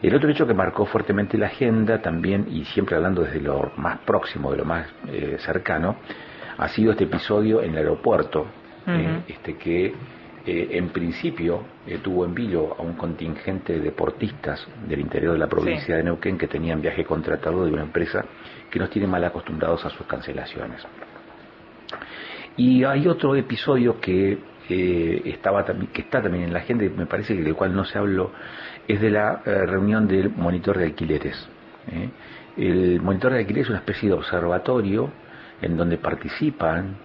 El otro hecho que marcó fuertemente la agenda también, y siempre hablando desde lo más próximo, de lo más cercano, ha sido este episodio en el aeropuerto, que en principio tuvo en vilo a un contingente de deportistas del interior de la provincia de Neuquén que tenían viaje contratado de una empresa que nos tiene mal acostumbrados a sus cancelaciones. Y hay otro episodio que está también en la agenda, y me parece que del cual no se habló, es de la reunión del monitor de alquileres. El monitor de alquileres es una especie de observatorio en donde participan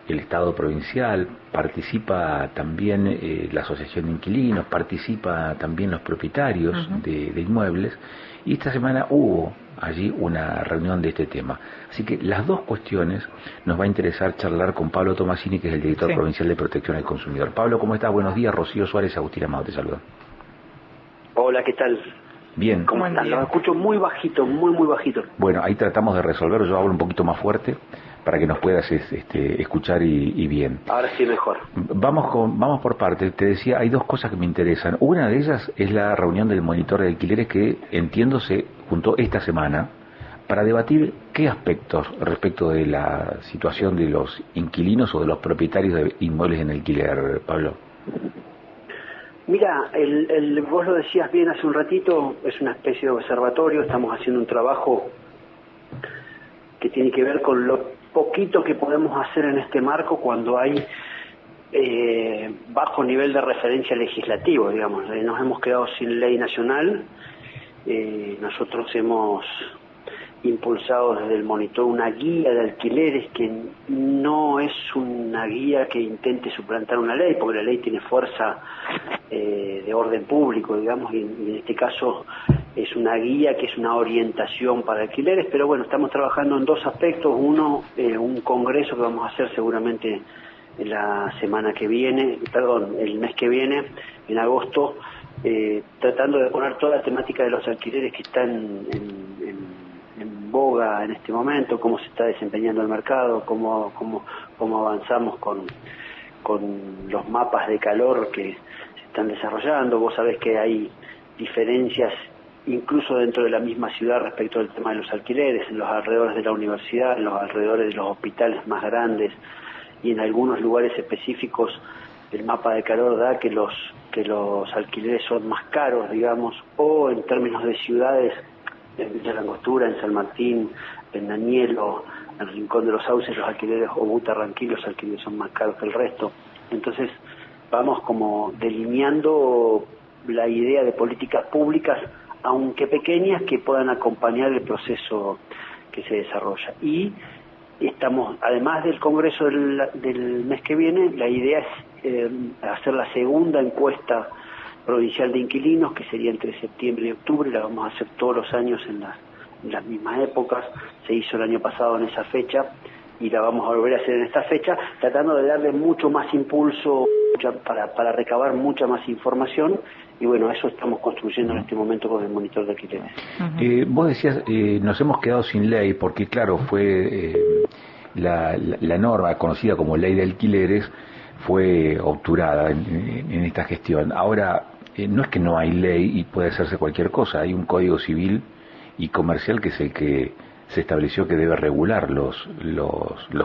el Estado provincial, participa también la Asociación de Inquilinos, participa también los propietarios de inmuebles, y esta semana hubo allí una reunión de este tema. Así que las dos cuestiones nos va a interesar charlar con Pablo Tomasini, que es el director provincial de Protección al Consumidor. Pablo, ¿cómo estás? Buenos días. Rocío Suárez, Agustín Amado te saluda. Hola, ¿qué tal? Bien. ¿Cómo están? Los escucho muy bajito, muy bajito. Bueno, ahí tratamos de resolver, yo hablo un poquito más fuerte para que nos puedas escuchar y bien. Ahora sí mejor. Vamos por partes. Te decía, hay dos cosas que me interesan. Una de ellas es la reunión del monitor de alquileres que, entiendo, se juntó esta semana para debatir qué aspectos respecto de la situación de los inquilinos o de los propietarios de inmuebles en alquiler, Pablo. Mira, vos lo decías bien hace un ratito, es una especie de observatorio, estamos haciendo un trabajo que tiene que ver con lo poquito que podemos hacer en este marco cuando hay bajo nivel de referencia legislativo, digamos. Nos hemos quedado sin ley nacional, nosotros hemos impulsado desde el monitor una guía de alquileres que no es una guía que intente suplantar una ley, porque la ley tiene fuerza de orden público, digamos, y en este caso es una guía que es una orientación para alquileres, pero bueno, estamos trabajando en dos aspectos. Uno, un congreso que vamos a hacer seguramente la semana que viene, el mes que viene, en agosto, tratando de poner toda la temática de los alquileres que están en boga en este momento, cómo se está desempeñando el mercado, cómo avanzamos con los mapas de calor que se están desarrollando. Vos sabés que hay diferencias incluso dentro de la misma ciudad respecto al tema de los alquileres, en los alrededores de la universidad, en los alrededores de los hospitales más grandes, y en algunos lugares específicos el mapa de calor da que los alquileres son más caros, digamos, o en términos de ciudades, en Villa Langostura, en San Martín, en Danielo, en el Rincón de los Sauces, los alquileres, o Butarranquil, los alquileres son más caros que el resto. Entonces vamos como delineando la idea de políticas públicas, aunque pequeñas, que puedan acompañar el proceso que se desarrolla. Y estamos, además del Congreso del mes que viene, la idea es hacer la segunda encuesta provincial de inquilinos, que sería entre septiembre y octubre. La vamos a hacer todos los años en las mismas épocas. Se hizo el año pasado en esa fecha y la vamos a volver a hacer en esta fecha, tratando de darle mucho más impulso para recabar mucha más información. Y bueno, eso estamos construyendo en este momento con el monitor de alquileres. Vos decías, nos hemos quedado sin ley porque, claro, fue la norma conocida como ley de alquileres fue obturada en esta gestión. Ahora, no es que no hay ley y puede hacerse cualquier cosa, hay un código civil y comercial que es el que se estableció que debe regular los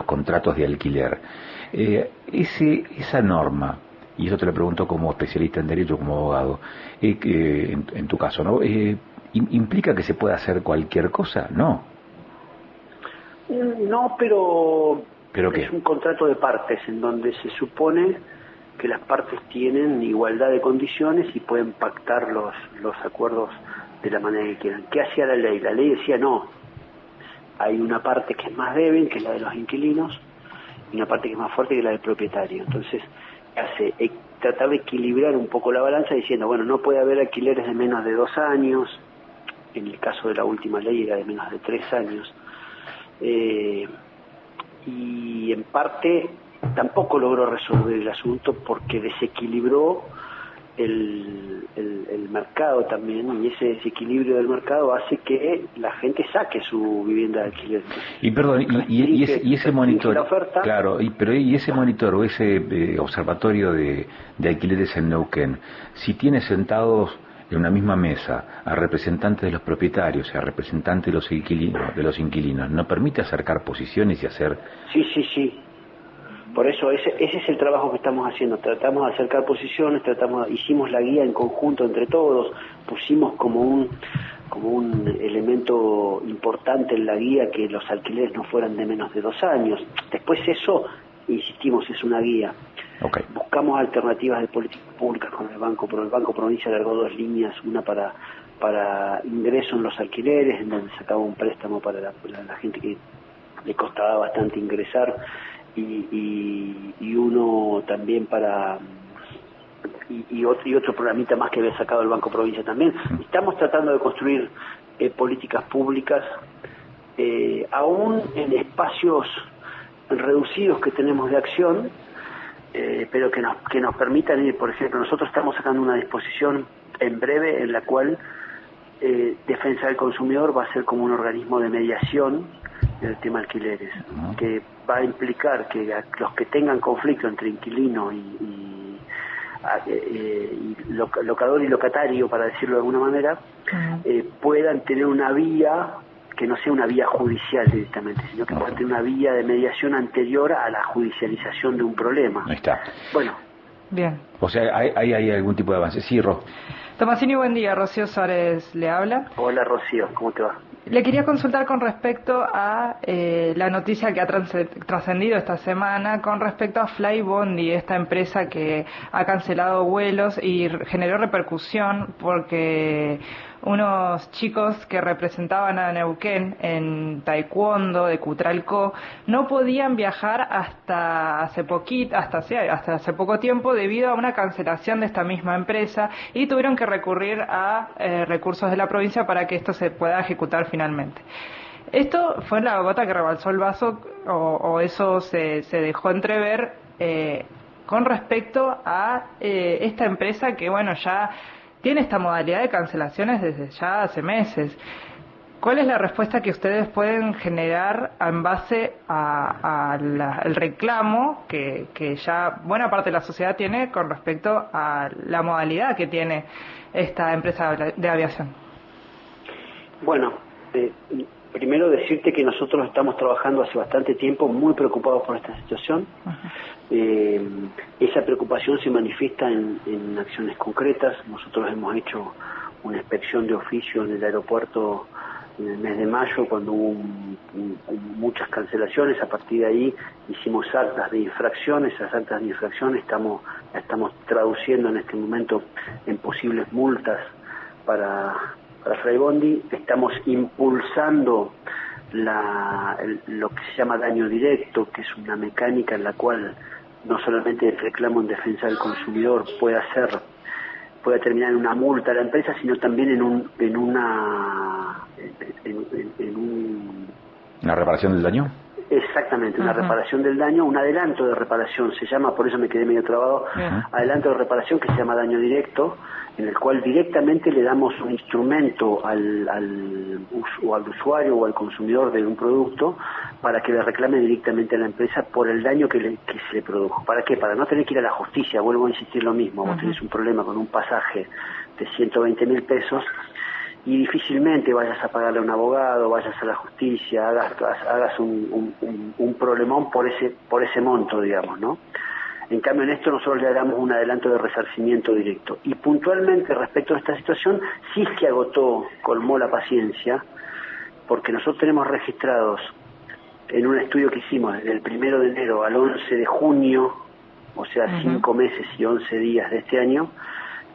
contratos de alquiler. Esa norma, y eso te lo pregunto como especialista en derecho, como abogado, en tu caso, ¿no? ¿Implica que se pueda hacer cualquier cosa? No. No, pero ¿qué? Es un contrato de partes en donde se supone que las partes tienen igualdad de condiciones y pueden pactar los acuerdos de la manera que quieran. ¿Qué hacía la ley? La ley decía no. Hay una parte que es más débil, que es la de los inquilinos, y una parte que es más fuerte, que es la del propietario. Entonces, hace tratar de equilibrar un poco la balanza diciendo, bueno, no puede haber alquileres de menos de 2 años, en el caso de la última ley era de menos de 3 años, y en parte tampoco logró resolver el asunto porque desequilibró el mercado también, y ese desequilibrio del mercado hace que la gente saque su vivienda de alquiler. Y perdón, y ese monitor, oferta, claro, y ese monitor o ese observatorio de alquileres en Neuquén, si tiene sentados en una misma mesa a representantes de los propietarios y a representantes de los inquilinos, ¿no permite acercar posiciones y hacer...? Sí. Por eso ese es el trabajo que estamos haciendo. Tratamos de acercar posiciones, hicimos la guía en conjunto entre todos, pusimos como un elemento importante en la guía que los alquileres no fueran de menos de 2 años. Después eso, insistimos, es una guía. Okay. Buscamos alternativas de políticas públicas con el banco, pero el Banco Provincia alargó 2 líneas, una para ingreso en los alquileres, en donde sacaba un préstamo para la gente que le costaba bastante ingresar, y uno también para y otro programita más que había sacado el Banco Provincia también. Estamos tratando de construir políticas públicas aún en espacios reducidos que tenemos de acción, pero que nos permitan ir. Por ejemplo, nosotros estamos sacando una disposición en breve en la cual Defensa del Consumidor va a ser como un organismo de mediación en el tema alquileres, que va a implicar que los que tengan conflicto entre inquilino y locador y locatario, para decirlo de alguna manera, puedan tener una vía que no sea una vía judicial directamente, sino que puedan tener una vía de mediación anterior a la judicialización de un problema. Ahí está. Bueno. Bien. O sea, ¿hay algún tipo de avance? Sí, Ro. Tomasini, buen día. Rocío Suárez le habla. Hola, Rocío, ¿cómo te va? Le quería consultar con respecto a la noticia que ha trascendido esta semana con respecto a Flybondi, esta empresa que ha cancelado vuelos y generó repercusión porque unos chicos que representaban a Neuquén en taekwondo de Cutralcó no podían viajar hasta hace poco tiempo debido a una cancelación de esta misma empresa y tuvieron que recurrir a recursos de la provincia para que esto se pueda ejecutar finalmente. ¿Esto fue la gota que rebalsó el vaso o eso se dejó entrever con respecto a esta empresa que, bueno, ya tiene esta modalidad de cancelaciones desde ya hace meses? ¿Cuál es la respuesta que ustedes pueden generar en base al reclamo que ya buena parte de la sociedad tiene con respecto a la modalidad que tiene esta empresa de aviación? Bueno, primero decirte que nosotros estamos trabajando hace bastante tiempo muy preocupados por esta situación. Esa preocupación se manifiesta en acciones concretas. Nosotros hemos hecho una inspección de oficio en el aeropuerto en el mes de mayo, cuando hubo muchas cancelaciones. A partir de ahí hicimos actas de infracción. Esas actas de infracción las estamos traduciendo en este momento en posibles multas para Flybondi. Estamos impulsando lo que se llama daño directo, que es una mecánica en la cual no solamente el reclamo en defensa del consumidor puede terminar en una multa a la empresa, sino también en una reparación del daño. Exactamente, una reparación del daño, un adelanto de reparación se llama, por eso me quedé medio trabado, adelanto de reparación, que se llama daño directo, en el cual directamente le damos un instrumento al usuario o al consumidor de un producto para que le reclame directamente a la empresa por el daño que se le produjo. ¿Para qué? Para no tener que ir a la justicia. Vuelvo a insistir lo mismo. Vos tenés un problema con un pasaje de 120.000 pesos y difícilmente vayas a pagarle a un abogado, vayas a la justicia, hagas un problemón por ese monto, digamos, ¿no? En cambio, en esto nosotros le damos un adelanto de resarcimiento directo. Y puntualmente respecto a esta situación, sí es que colmó la paciencia, porque nosotros tenemos registrados en un estudio que hicimos desde el 1 de enero al 11 de junio, o sea, 5 meses y 11 días de este año,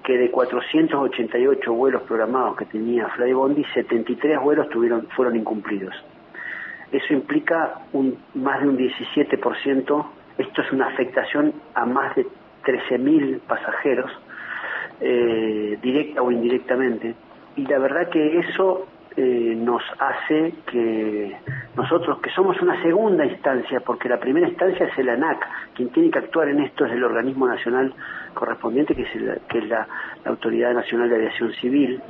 que de 488 vuelos programados que tenía Flybondi, 73 vuelos fueron incumplidos. Eso implica más de un 17%. Esto es una afectación a más de 13.000 pasajeros, directa o indirectamente. Y la verdad que eso nos hace que nosotros, que somos una segunda instancia, porque la primera instancia es el ANAC, quien tiene que actuar en esto es el organismo nacional correspondiente, que es la Autoridad Nacional de Aviación Civil,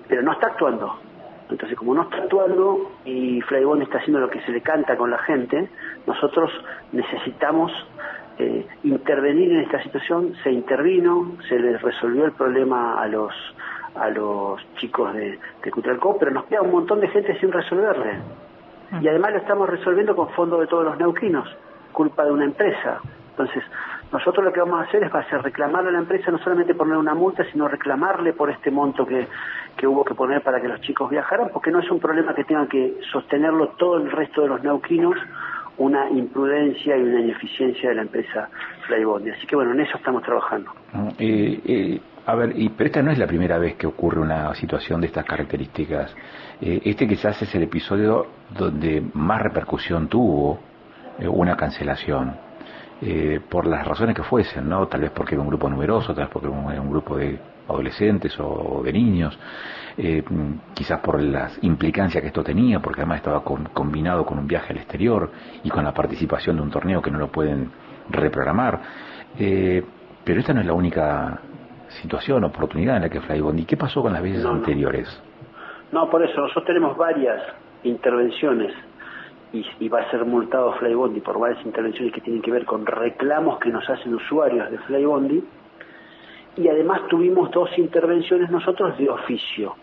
pero no está actuando. Entonces, como no está actuando y Flybondi está haciendo lo que se le canta con la gente, nosotros necesitamos intervenir en esta situación. Se intervino, se les resolvió el problema a a los chicos de Cutralcó, pero nos queda un montón de gente sin resolverle. Y además lo estamos resolviendo con fondos de todos los neuquinos, culpa de una empresa. Entonces, nosotros lo que vamos a hacer es reclamarle a la empresa, no solamente poner una multa, sino reclamarle por este monto que hubo que poner para que los chicos viajaran, porque no es un problema que tengan que sostenerlo todo el resto de los neuquinos, una imprudencia y una ineficiencia de la empresa Flybondi. Así que bueno, en eso estamos trabajando. A ver, pero esta no es la primera vez que ocurre una situación de estas características. Este quizás es el episodio donde más repercusión tuvo una cancelación, por las razones que fuesen, ¿no? Tal vez porque era un grupo numeroso, tal vez porque era un grupo de adolescentes o de niños, quizás por las implicancias que esto tenía, porque además estaba combinado con un viaje al exterior y con la participación de un torneo que no lo pueden reprogramar. Pero esta no es la única situación, oportunidad en la que Flybondi. ¿Qué pasó con las veces anteriores? No, por eso nosotros tenemos varias intervenciones y va a ser multado Flybondi por varias intervenciones que tienen que ver con reclamos que nos hacen usuarios de Flybondi, y además tuvimos 2 intervenciones nosotros de oficio,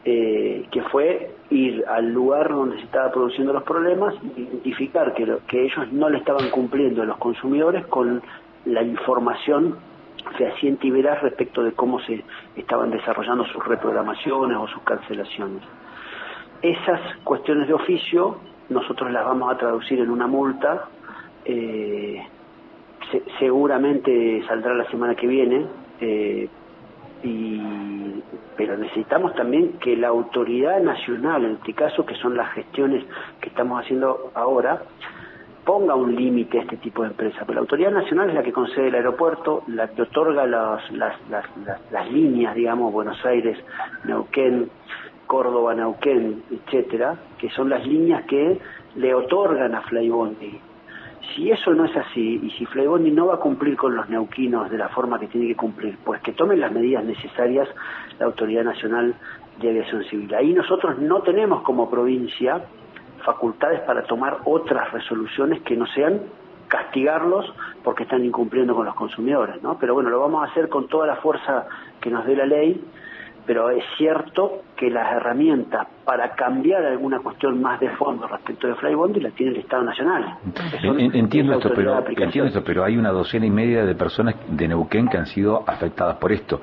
que fue ir al lugar donde se estaba produciendo los problemas, identificar que ellos no le estaban cumpliendo a los consumidores con la información fehaciente y veraz respecto de cómo se estaban desarrollando sus reprogramaciones o sus cancelaciones. Esas cuestiones de oficio nosotros las vamos a traducir en una multa, seguramente saldrá la semana que viene, pero necesitamos también que la autoridad nacional, en este caso que son las gestiones que estamos haciendo ahora, ponga un límite a este tipo de empresas. Pero la autoridad nacional es la que concede el aeropuerto, la que otorga las líneas, digamos, Buenos Aires, Neuquén, Córdoba, Neuquén, etcétera, que son las líneas que le otorgan a Flybondi. Si eso no es así, y si Flybondi no va a cumplir con los neuquinos de la forma que tiene que cumplir, pues que tomen las medidas necesarias la Autoridad Nacional de Aviación Civil. Ahí nosotros no tenemos como provincia facultades para tomar otras resoluciones que no sean castigarlos porque están incumpliendo con los consumidores, ¿no? Pero bueno, lo vamos a hacer con toda la fuerza que nos dé la ley, pero es cierto que las herramientas para cambiar alguna cuestión más de fondo respecto de Flybondi la tiene el Estado Nacional. Entiendo esto, pero hay una 2,5 de personas de Neuquén que han sido afectadas por esto.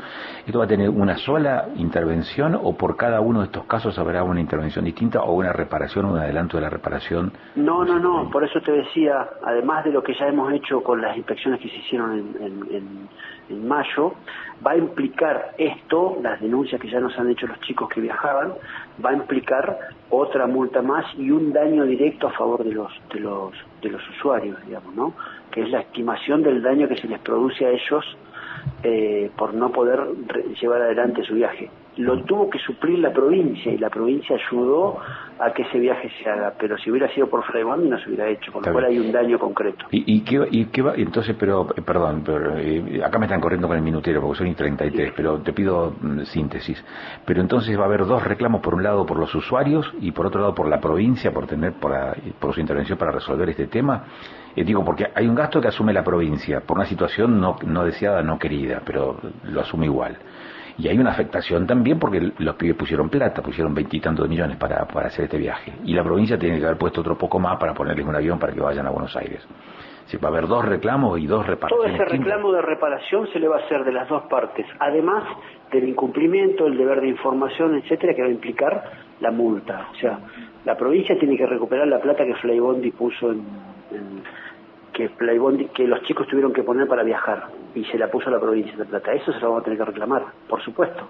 ¿Esto va a tener una sola intervención o por cada uno de estos casos habrá una intervención distinta o una reparación o un adelanto de la reparación? No, por eso te decía, además de lo que ya hemos hecho con las inspecciones que se hicieron en mayo, va a implicar esto, las denuncias que ya nos han hecho los chicos que viajaban, va a implicar otra multa más y un daño directo a favor de los usuarios, digamos, ¿no? Que es la estimación del daño que se les produce a ellos por no poder llevar adelante su viaje. Lo tuvo que suplir la provincia y la provincia ayudó a que ese viaje se haga, pero si hubiera sido por Flybondi no se hubiera hecho, con lo cual hay un daño concreto. ¿Y qué va? Entonces, perdón, acá me están corriendo con el minutero porque son y 33, pero te pido síntesis. Pero entonces va a haber 2 reclamos, por un lado por los usuarios y por otro lado por la provincia por su intervención para resolver este tema. Digo, porque hay un gasto que asume la provincia por una situación no deseada, no querida, pero lo asume igual. Y hay una afectación también porque los pibes pusieron plata, pusieron 20 y tantos millones para hacer este viaje. Y la provincia tiene que haber puesto otro poco más para ponerles un avión para que vayan a Buenos Aires. Sí, va a haber 2 reclamos y 2 reparaciones. Todo ese reclamo de reparación se le va a hacer de las 2 partes, además del incumplimiento, el deber de información, etcétera, que va a implicar la multa. O sea, la provincia tiene que recuperar la plata que Flybondi puso que los chicos tuvieron que poner para viajar, y se la puso a la provincia de plata. Eso se lo vamos a tener que reclamar, por supuesto.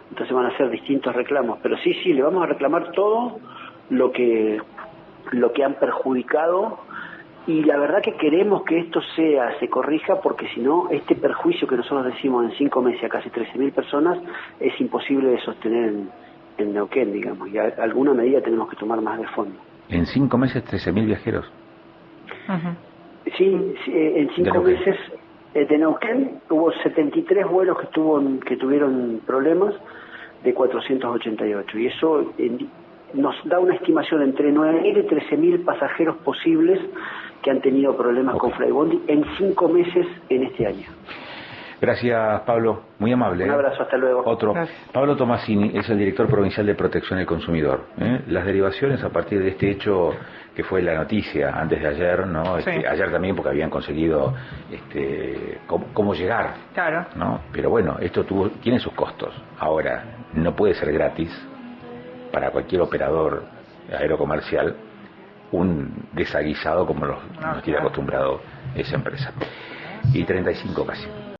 Entonces van a ser distintos reclamos, pero sí, le vamos a reclamar todo lo que han perjudicado, y la verdad que queremos que esto se corrija, porque si no, este perjuicio que nosotros decimos en 5 meses a casi 13.000 personas es imposible de sostener en Neuquén, digamos, y alguna medida tenemos que tomar más de fondo. ¿En 5 meses 13.000 viajeros? Sí, en 5 meses de Neuquén hubo 73 vuelos que tuvieron problemas de 488, y eso nos da una estimación entre 9.000 y 13.000 pasajeros posibles que han tenido problemas con Flybondi en 5 meses en este año. Gracias, Pablo, muy amable. Un abrazo, hasta luego. Otro. Gracias. Pablo Tomasini es el director provincial de Protección del Consumidor. Las derivaciones a partir de este hecho que fue la noticia antes de ayer, ¿no? Sí. Ayer también porque habían conseguido cómo llegar, Claro. ¿no? Pero bueno, esto tiene sus costos. Ahora, no puede ser gratis para cualquier operador aerocomercial un desaguisado como nos tiene acostumbrado esa empresa. Y 35 casi.